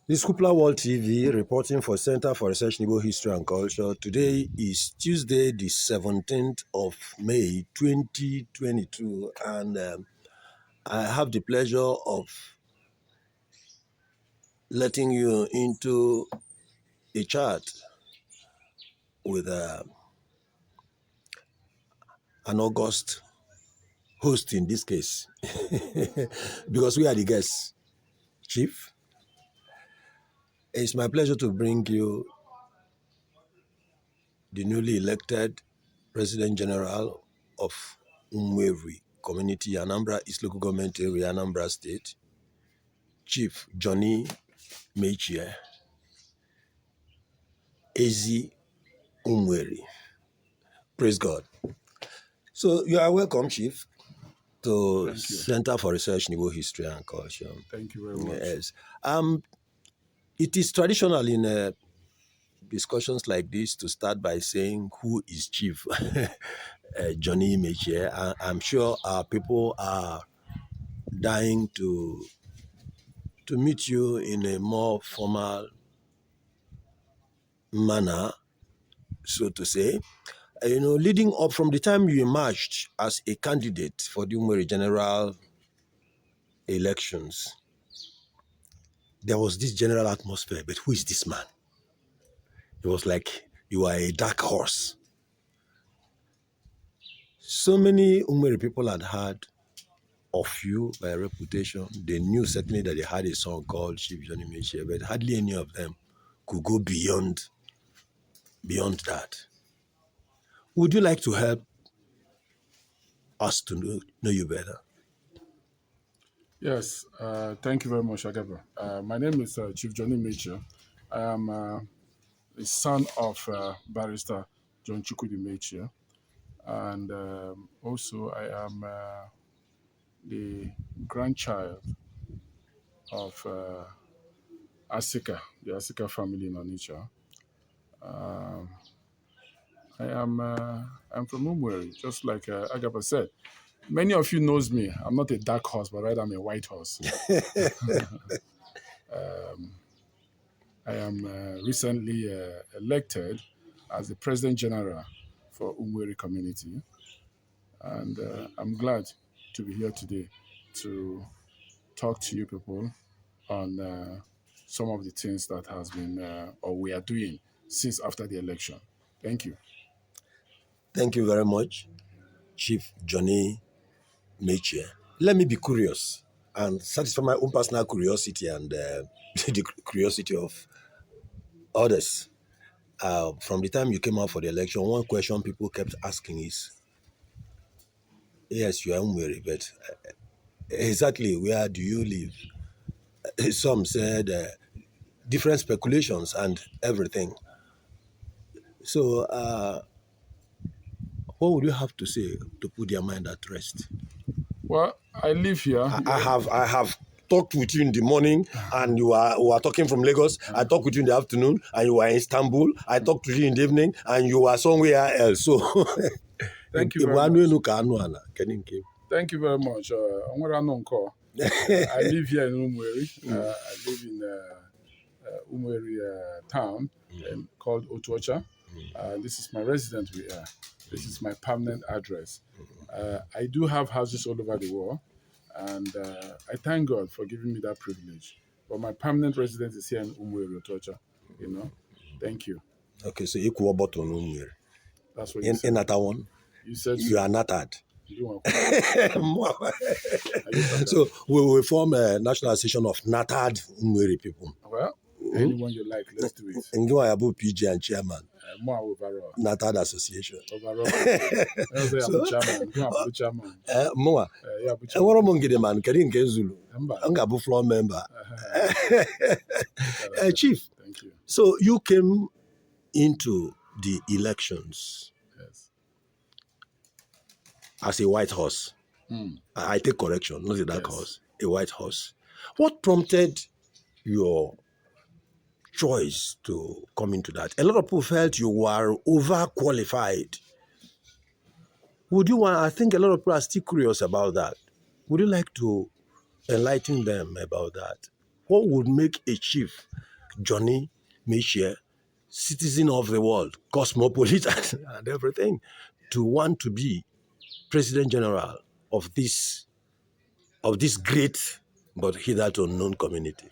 This is Kupla World TV reporting for Center for Research in Igbo History and Culture. Today is Tuesday, the 17th of May, 2022, and I have the pleasure of letting you into a chat with an August host in this case, because we are the guests. Chief, it's my pleasure to bring you the newly elected President General of Umueri Community, Anambra East Local Government Area, Anambra State, Chief Johnny METCHIE, Ezi Umueri. Praise God. So you are welcome, Chief, to Center for Research in Igbo History and Culture. Thank you very much. Yes. It is traditional in discussions like this to start by saying who is Chief Johnny METCHIE. I'm sure our people are dying to meet you in a more formal manner, so to say. Leading up from the time you emerged as a candidate for the Umueri general elections, there was this general atmosphere, but who is this man? It was like you are a dark horse. So many Umueri people had heard of you by reputation. They knew certainly that they had a son called Chief Johnny METCHIE, but hardly any of them could go beyond that. Would you like to help us to know you better? Yes, thank you very much, Agaba. My name is Chief Johnny METCHIE. I am the son of Barrister John Chukwudi METCHIE, and also I am the grandchild of Asika, the Asika family in Onitsha. I'm from Umueri, just like Agaba said. Many of you knows me. I'm not a dark horse, but rather I'm a white horse. I am recently elected as the President General for Umueri community. And I'm glad to be here today to talk to you people on some of the things that has been, or we are doing since after the election. Thank you. Thank you very much, Chief Johnny METCHIE. Let me be curious and satisfy my own personal curiosity and the curiosity of others. From the time you came out for the election, one question people kept asking is, yes, you are Umueri, but exactly where do you live? Some said different speculations and everything. So what would you have to say to put their mind at rest? Well, I live here. I have talked with you in the morning and you are talking from Lagos. I talked with you in the afternoon and you are in Istanbul. I talked to you in the evening and you are somewhere else. So thank you very much. Thank you very much. I live here in Umueri. I live in Umueri town called Otuocha. This is my residence. This is my permanent address. I do have houses all over the world, and I thank God for giving me that privilege. But my permanent residence is here in Umueri, Otuocha. Thank you. Okay, so you go about on Umueri. That's what you said. In that one, you said you are not hard. So So we will form a national association of natad Umueri people. Well, anyone you like, let's do it. And go about PG and chairman. More overall. Natad Association. Overall. Chairman. More. And what among the man, Karin Zulu. I'm a floor member. Chief. Thank you. So you came into the elections. Yes. As a white horse. I take correction, not a dark horse, a white horse. What prompted your choice to come into that? A lot of people felt you were overqualified. I think a lot of people are still curious about that. Would you like to enlighten them about that? What would make a chief Johnny METCHIE, citizen of the world, cosmopolitan and everything, to want to be President General of this great but hitherto unknown community?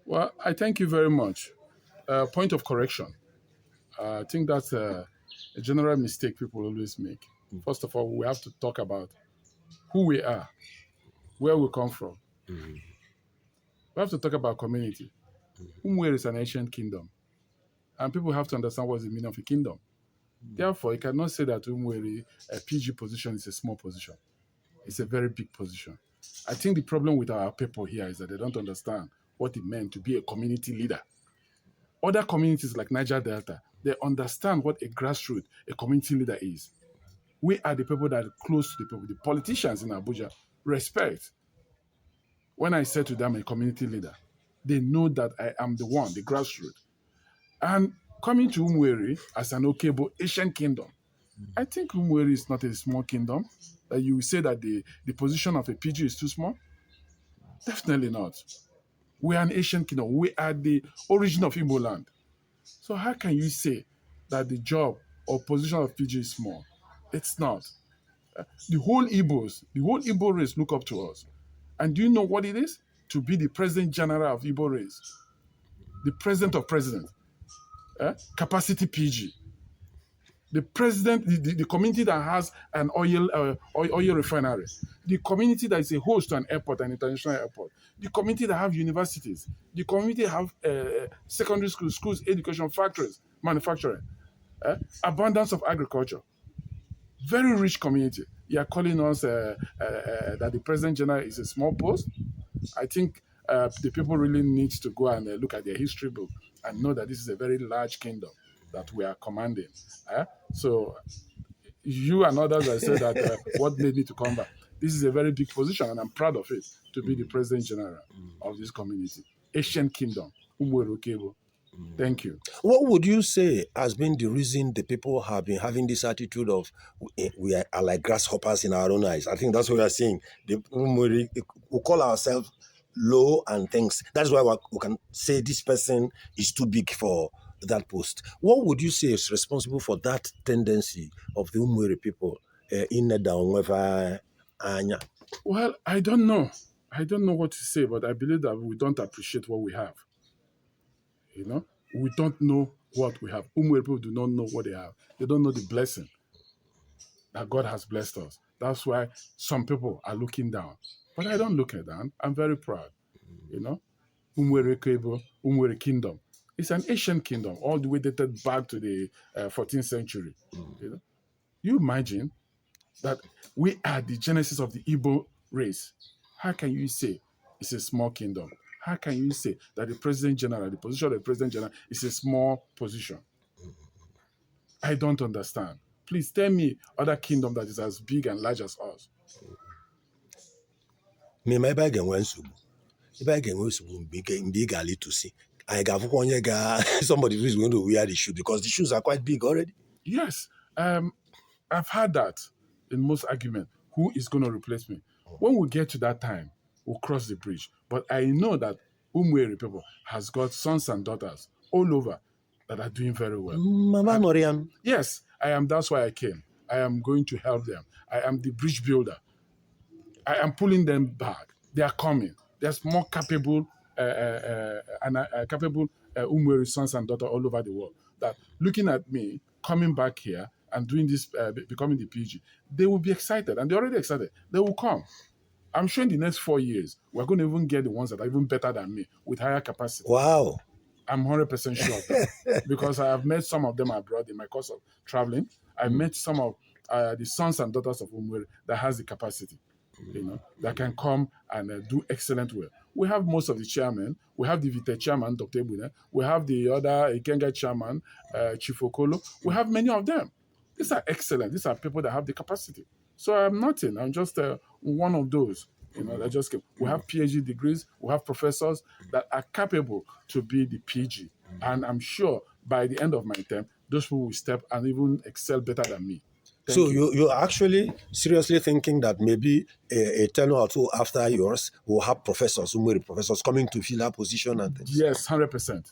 Well, I thank you very much. Point of correction. I think that's a general mistake people always make. First of all, we have to talk about who we are, where we come from. We have to talk about community. Umueri is an ancient kingdom, and people have to understand what's the meaning of a kingdom. Therefore, you cannot say that Umueri, a PG position, is a small position. It's a very big position. I think the problem with our people here is that they don't understand what it meant to be a community leader. Other communities like Niger Delta, they understand what a grassroots, a community leader is. We are the people that are close to the people. The politicians in Abuja respect. When I say to them a community leader, they know that I am the one, the grassroots. And coming to Umueri as an Okebo Asian kingdom, I think Umueri is not a small kingdom. That you will say that the position of a PG is too small? Definitely not. We are an Asian kingdom. We are the origin of Igbo land. So how can you say that the job or position of PG is small? It's not. The whole Igbo race look up to us. And do you know what it is? To be the president general of Igbo race. The president of president. Capacity PG. The president, the community that has an oil refinery. The community that is a host to an airport, an international airport. The community that have universities. The community have secondary schools, education, factories, manufacturing. Abundance of agriculture. Very rich community. You are calling us that the president general is a small post? I think the people really need to go and look at their history book and know that this is a very large kingdom that we are commanding. So you and others have said that what made me to come back. This is a very big position, and I'm proud of it, to be the president general of this community. Asian kingdom, Umueri Okebo. Thank you. What would you say has been the reason the people have been having this attitude of we are like grasshoppers in our own eyes? I think that's what we are saying. We call ourselves low and things. That's why we can say this person is too big for that post. What would you say is responsible for that tendency of the Umueri people in the Anya? Well, I don't know. I don't know what to say, but I believe that we don't appreciate what we have. You know, we don't know what we have. Umueri people do not know what they have. They don't know the blessing that God has blessed us. That's why some people are looking down. But I don't look at down. I'm very proud. You know, Umueri Okebo, Umueri Kingdom. It's an ancient kingdom, all the way dated back to the 14th century. You know, you imagine that we are the genesis of the Igbo race. How can you say it's a small kingdom? How can you say that the president general, the position of the president general, is a small position? I don't understand. Please tell me other kingdom that is as big and large as us. Maybe I can win some. If I can win some big to see. I got somebody who is going to wear the shoe because the shoes are quite big already. Yes, I've heard that in most arguments. Who is going to replace me? When we get to that time, we'll cross the bridge. But I know that Umueri people has got sons and daughters all over that are doing very well. Mama Norian. Yes, I am. That's why I came. I am going to help them. I am the bridge builder. I am pulling them back. They are coming. There's more capable capable Umueri sons and daughters all over the world that looking at me, coming back here and doing this, becoming the PG, they will be excited, and they're already excited. They will come. I'm sure in the next 4 years, we're going to even get the ones that are even better than me with higher capacity. Wow. I'm 100% sure of that because I have met some of them abroad in my course of traveling. I met some of the sons and daughters of Umueri that has the capacity, you know, that can come and do excellent work. We have most of the chairmen. We have the Vite chairman, Dr. Ebune. We have the other Ikenga chairman, Chief Okolo. We have many of them. These are excellent. These are people that have the capacity. So I'm nothing. I'm just one of those. You know, that just came. We have PhD degrees. We have professors that are capable to be the PG. And I'm sure by the end of my term, those people will step and even excel better than me. So you're actually seriously thinking that maybe a tenure or two after yours will have professors, Umueri professors, coming to fill that position and things? Yes, 100%.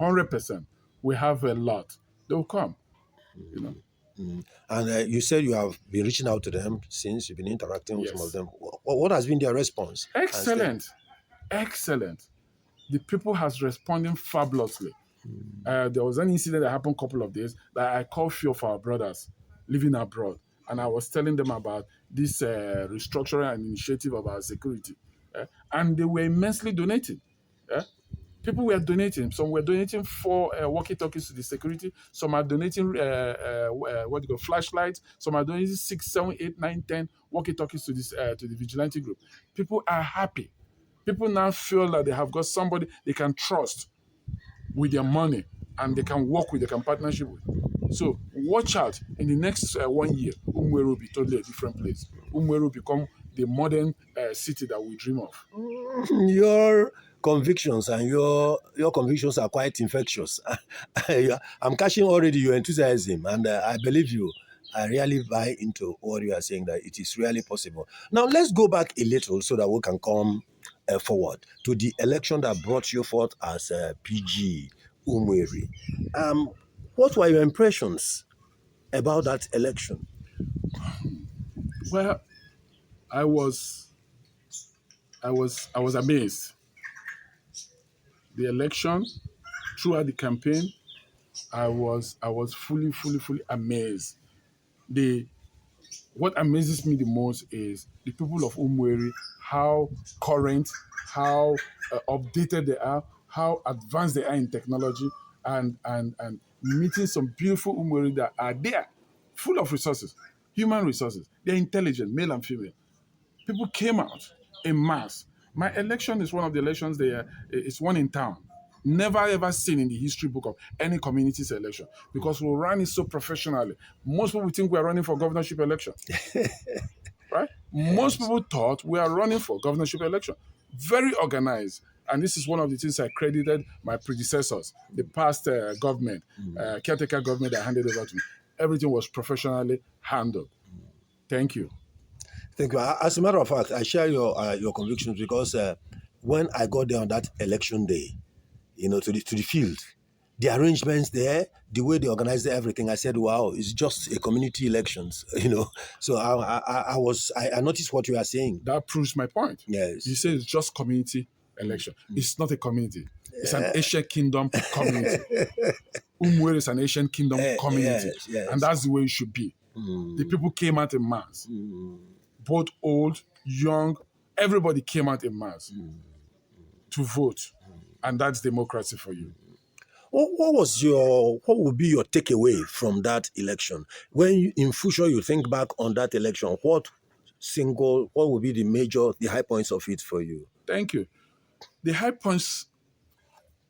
100%. We have a lot. They'll come, you know. And you said you have been reaching out to them since you've been interacting with some of Yes. them. What has been their response? Excellent. Excellent. The people has responded fabulously. There was an incident that happened a couple of days that I called few of our brothers living abroad, and I was telling them about this restructuring and initiative of our security, and they were immensely donating. People were donating. Some were donating for walkie-talkies to the security. Some are donating what do you call flashlights. Some are donating 6, 7, 8, 9, 10 walkie-talkies to this to the vigilante group. People are happy. People now feel that they have got somebody they can trust with their money, and they can work with, they can partnership with. So watch out. In the next 1 year, Umueri will be totally a different place. Umueri will become the modern city that we dream of. Your convictions and your convictions are quite infectious. I'm catching already your enthusiasm, and I believe you. I really buy into what you are saying, that it is really possible. Now let's go back a little so that we can come forward to the election that brought you forth as PG Umueri. What were your impressions about that election? Well, I was amazed. The election, throughout the campaign, I was fully amazed. What amazes me the most is the people of Umueri, how current, how updated they are, how advanced they are in technology, and meeting some beautiful Umueri that are there, full of resources, human resources. They're intelligent, male and female. People came out in mass. My election is one of the elections it's one in town. Never ever seen in the history book of any community's election, because we run it so professionally. Most people think we are running for governorship election, right? Most people thought we are running for governorship election. Very organized. And this is one of the things I credited my predecessors, the past government, caretaker government that handed over to me. Everything was professionally handled. Thank you. Thank you. As a matter of fact, I share your convictions, because when I got there on that election day, to the field, the arrangements there, the way they organized everything, I said, "Wow, it's just a community elections." So I noticed what you are saying. That proves my point. Yes. You say it's just community election. It's not a community. It's an ancient kingdom community. Umueri is an ancient kingdom community. Yes. And that's the way it should be. The people came out in mass. Both old, young, everybody came out in mass to vote. And that's democracy for you. What would be your takeaway from that election? When in future you think back on that election, what would be the high points of it for you? Thank you. The high points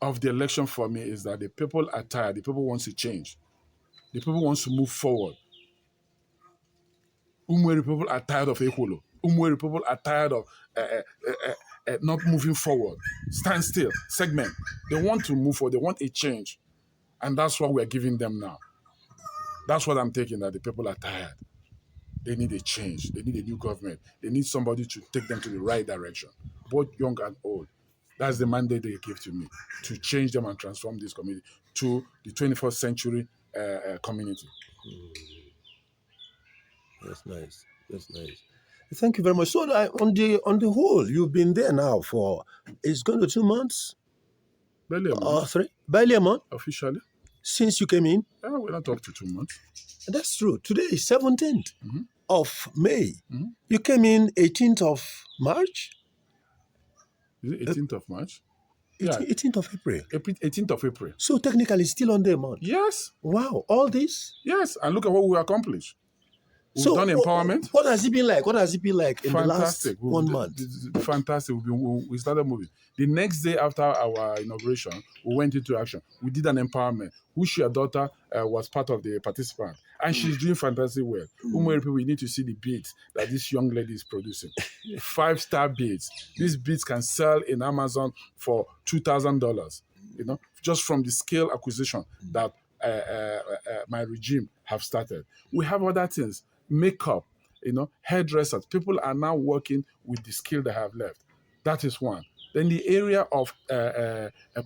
of the election for me is that the people are tired. The people want to change. The people want to move forward. Umueri people are tired of Ekwolo. Umueri people are tired of not moving forward. Stand still, segment. They want to move forward. They want a change. And that's what we're giving them now. That's what I'm taking, that the people are tired. They need a change. They need a new government. They need somebody to take them to the right direction, both young and old. That's the mandate they give to me, to change them and transform this community to the 21st century community. That's nice. Thank you very much. So on the whole, you've been there now for, it's going to 2 months? Barely a month. 3? Barely a month? Officially. Since you came in? Yeah, we're not up to 2 months. That's true. Today is 17th of May. You came in 18th of March? Is it 18th of March? 18th of April. 18th of April. So technically it's still on the month. Yes. Wow, all this? Yes, and look at what we accomplished. We've done empowerment. What has it been like? In the last 1 month? Fantastic. We started moving. The next day after our inauguration, we went into action. We did an empowerment. Your daughter was part of the participant. And she's doing fantastic well. Umueri people, we need to see the beads that this young lady is producing. 5-star beads. These beads can sell in Amazon for $2,000. Just from the scale acquisition that my regime have started. We have other things, makeup, hairdressers. People are now working with the skill they have left. That is one. Then the area of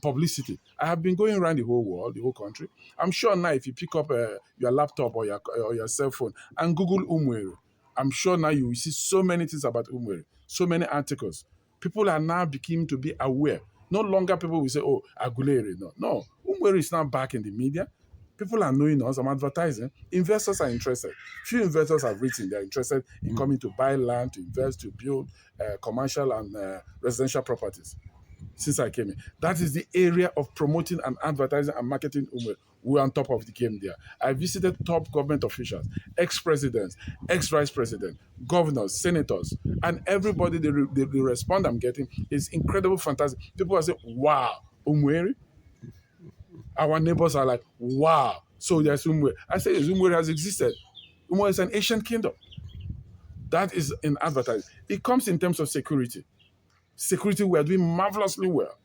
publicity. I have been going around the whole world, the whole country. I'm sure now if you pick up your laptop or your cell phone and Google Umueri, I'm sure now you will see so many things about Umueri, so many articles. People are now beginning to be aware. No longer people will say, oh, Aguleri. No. Umueri is now back in the media. People are knowing us. I'm advertising. Investors are interested. Few investors have written they're interested in coming to buy land, to invest, to build commercial and residential properties since I came in. That is the area of promoting and advertising and marketing Umueri. We're on top of the game there. I visited top government officials, ex-presidents, ex-vice presidents, governors, senators, and everybody, the response I'm getting is incredible, fantastic. People are saying, wow, Umueri? Our neighbors are like, wow. So there's Umueri. I say, yes, Umueri has existed. Umueri is an ancient kingdom. That is in advertising. It comes in terms of security. Security, we are doing marvelously well.